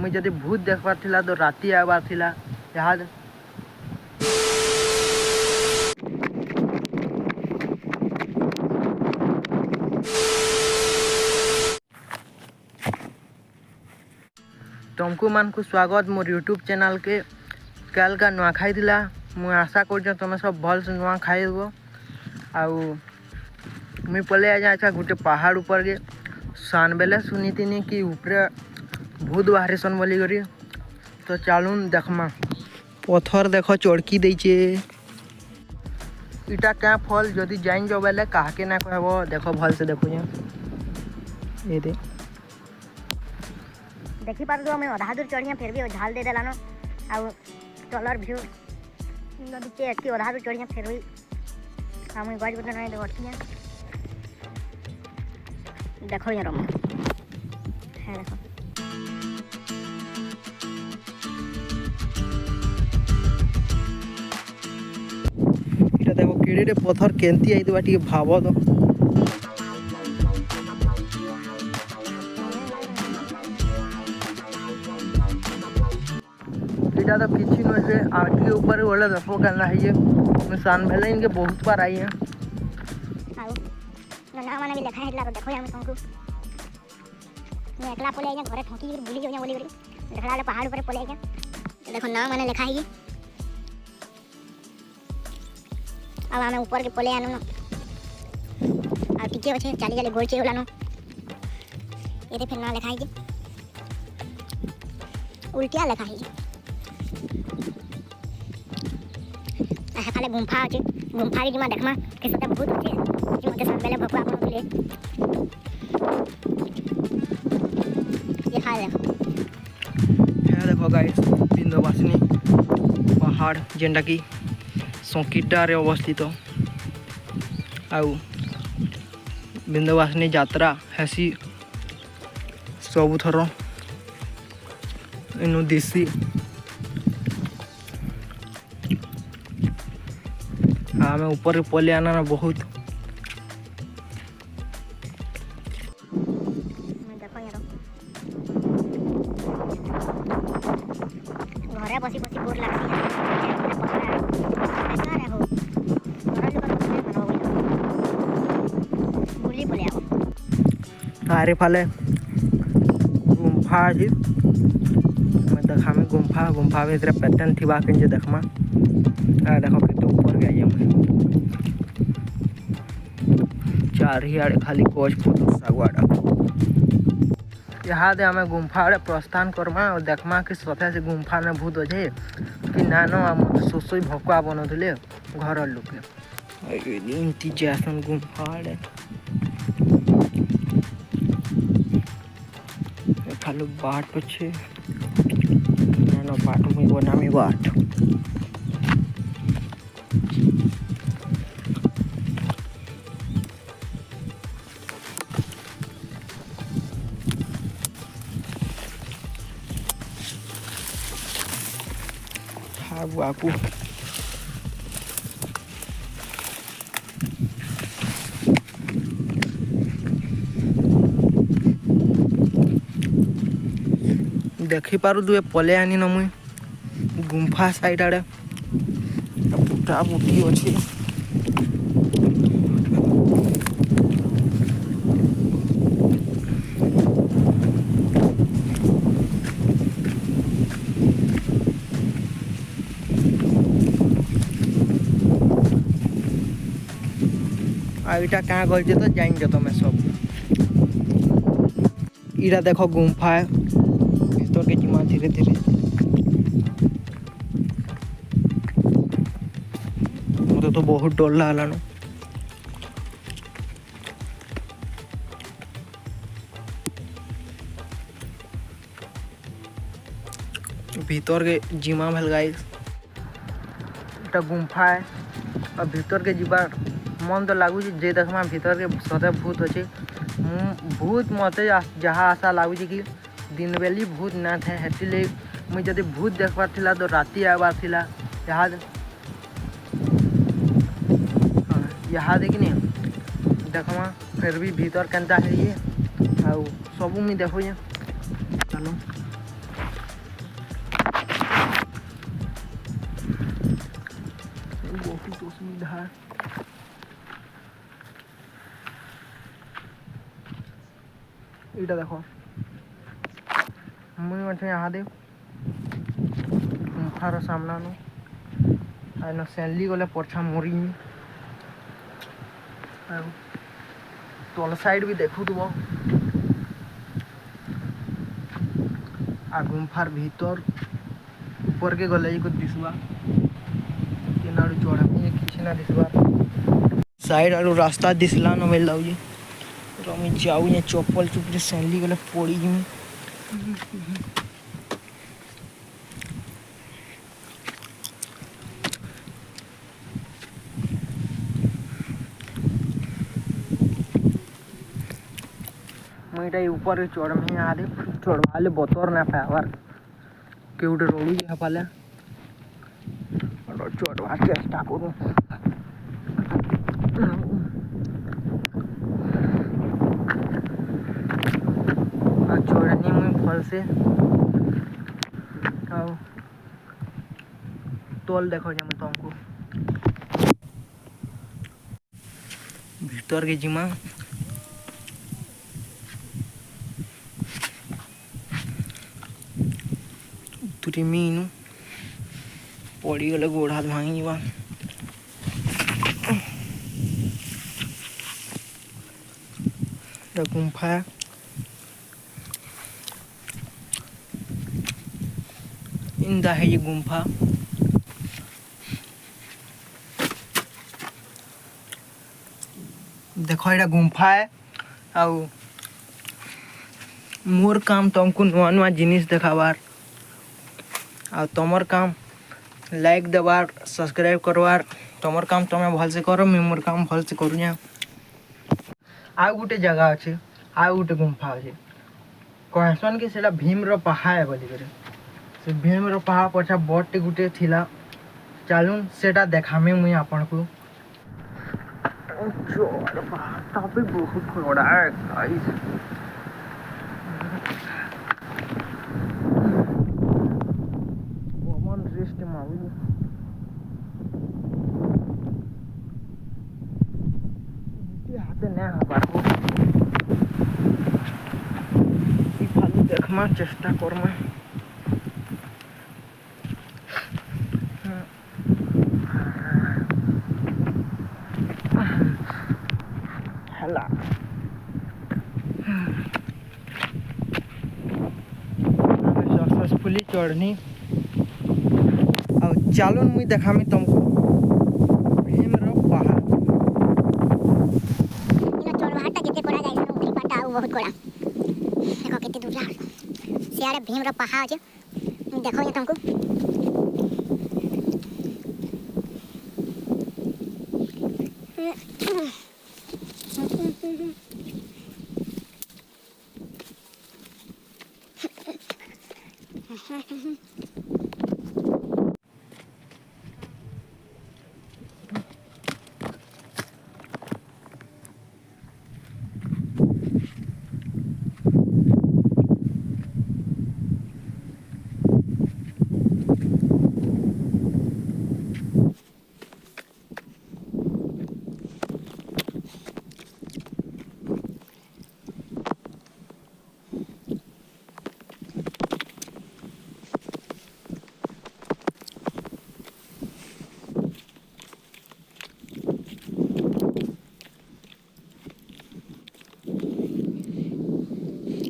मुझे जब भूत देखबार थिला तो राति आबार थिला याद तुमको मान को स्वागत मोर यूट्यूब चैनल के कल का नुआखाई थिला मुझे आशा कर तुम सब भल से नुआ खाई आउ मुई पले आ जा गोटे पहाड़ ऊपर के सान बेले सुनी थी कि ऊपर भूत बाहरी सन बोली करी तो चलून देखमा पत्थर देख चढ़की देचे इटा क्या फल जदि जाइन जो बेले काके ना कहब देख भल से देखो ये दे देखी पार तो हमें अधा दूर चढ़िया फिर भी झाल दे देलानो आउ तलर व्यू नदी के एतकी अधा दूर चढ़िया फिर भी हम गज बदन नहीं देखिए देखो यार है देखो इटा देखो केड़े पत्थर केंती आई टी भाव तो इटा तो किसी में से आठ के ऊपर वाला देखो करना है ये सान भेले इनके बहुत बार आई है ना माने भी लिखा है तो देखो हम तुमको मैं एकला पले आया घरे ठोकी भूली गया बोली बोली देखला वाले पहाड़ ऊपर पले आया देखो नाम माने लिखा है ये अब हमें ऊपर के पले आनो और टिके बचे चाली चाली गोल चाहिए लानो ये फिर ना लिखा है ये उल्टिया लिखा है ये खाले गुंफा अच्छे गुंफा की जिमा देखमा के सते बहुत अच्छे जो मते सान बेले भगवा को ले ये खाले है देखो गाइस बिंदवासिनी पहाड़ जेंडा की संकीटा रे अवस्थित आउ बिंदवासिनी यात्रा हेसी सबुथर इनु दिसी हमें ऊपर पले आना ना बहुत घरे बसी बसी बोर लागसी बुली पले आओ आरे फाले गुंफा जी मैं देखा में गुंफा भीतर पैटर्न थी बाकी जो देखमा आ देखो कितने ऊपर गया मैं चार ही आड़े खाली कोच फोटो सागवाड़ा यहाँ दे हमें गुंफा आड़े प्रस्थान करमा और देखमा कि सथे से गुंफा में भूत अच्छे कि ना हम सोसोई भकुआ बनौले घर लोके इनती जैसन गुंफा आड़े खाली बाट अच्छे ना बाट में बनामी बाट बाकू देखी पारू दुए पले आनी न मुई गुंफा साइड आड़े बुटा बुटी अच्छी इटा क्या कर तो जान तुम सब इरा देखो गुंफा है भीतर के जिमा धीरे धीरे मत तो बहुत डर लगान भीतर के जिमा भल गाइस इटा गुंफा है और भीतर के जीवा मन तो लगुच जे देखमा भीतर के सदे भूत अच्छे भूत मत जहाँ आशा लगुच कि दिन बेली भूत ना थे हेती ले मुझे जब भूत देखबार थिला तो राति आबार थिला यहाँ देखनी देखमा फिर भी भीतर केनता है ये आउ सब मुझे देखो ये चलो ଏଇଟା ଦେଖ ମୁଇଁ ମଧ୍ୟ ଇହାଦେ ଗୁମ୍ଫାର ସାମ୍ନାନୁ ଆଇନ ସେଲି ଗଲେ ପଛା ମରିମି ଆଉ ତଲ ସାଇଡ୍ ବି ଦେଖୁଥିବ आ गुम्फार भीतर ऊपर के गले को दिसवा केनाडू चढ़ा किसी ना दिसवा साइड आलू रास्ता दिसला न मिल जाऊ तो मैं जाऊ ये चप्पल चुपड़ी सैली गले पड़ी जी मुझे ऊपर चढ़मी आदि चढ़वाले बतर ना पावर के गोटे रोड़ी पाले चढ़वा चेष्टा करूँ चढ़नी मुझे भल से तल देख तुमको भीतर के जिमा मीनू पड़गले गोड़ हाथ भांगी गुंफा इंदा है ये गुंफा देखो ये गुंफा है आउ मोर काम तुमको नुआ नुआ जिनिस देखाबार आ तमर काम लाइक देवार सब्सक्राइब करवार तमर काम तुम्हें भल से करो मैं मोर काम भल से करूँ आ गोटे जगह अच्छे आ गोटे गुंफा अच्छे कहसन कि सेटा भीम पहा है बोलिक से भीम पहा पछा बटे गोटे थिला चलून सेटा देखामे मुई आपन को भी बहुत बड़ा है गाइस रेस्ट मारू हाथे नहीं हबार को फालू देखमा चेष्टा करमा हला सक्सेसफुली चढ़नी चलो मुई देखामी तुमको भीम पहाड़ चढ़वाटा केते कोड़ा जाइस उखरी पाटा बहुत कोड़ा देखो केते दूर सियारे भीम पहाड़ अछि देखो ये तुमको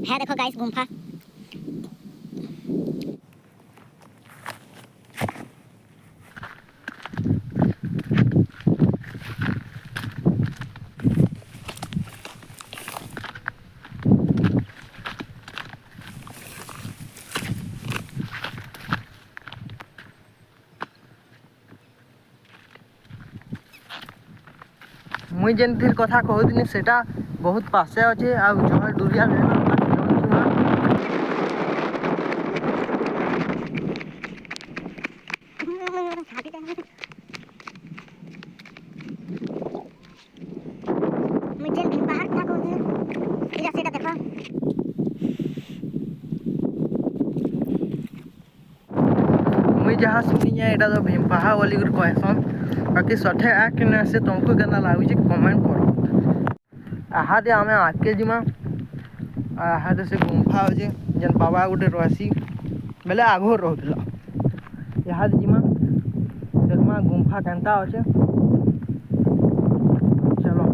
है देखो गाइस गुंफा मुई जेन फिर कथा कहूनी सेटा बहुत पासे अच्छे आ जहाँ डूरिया मुई जहाँ सुनी जाए एटा तो भीम पहा बोली कहसन बाकी सठे आ कि ना से तुमको केना लागुचे कमेंट करो आहा दे आमे आके जिमा यहाँ से गुंफा अच्छे जेन बाबा गोटे रसी बेले आगो रोला यहाँ जीमा देखमा गुंफा केनता अच्छे चलो।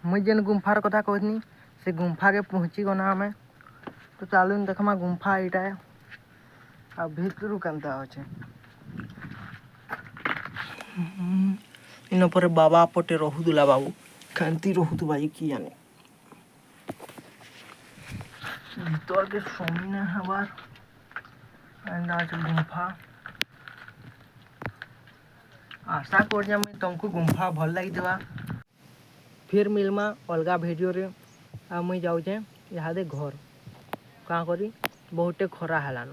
मुझे जेन गुंफार कथा कहनी से गुंफा के पहुँची गना आम तो चलू देखमा गुंफा यहाँ आ भीतर केनता अच्छे इन पर बाबा पटे रोला बाबू खाती रोबा कि जाने भीतर के समीना हबार गुंफा आशा कर तुमको गुंफा भल लगी फिर मिलमा अलगा वीडियो रे आ मुई जाऊे यहाँ घर क्या करी बहुते खरा हेलान।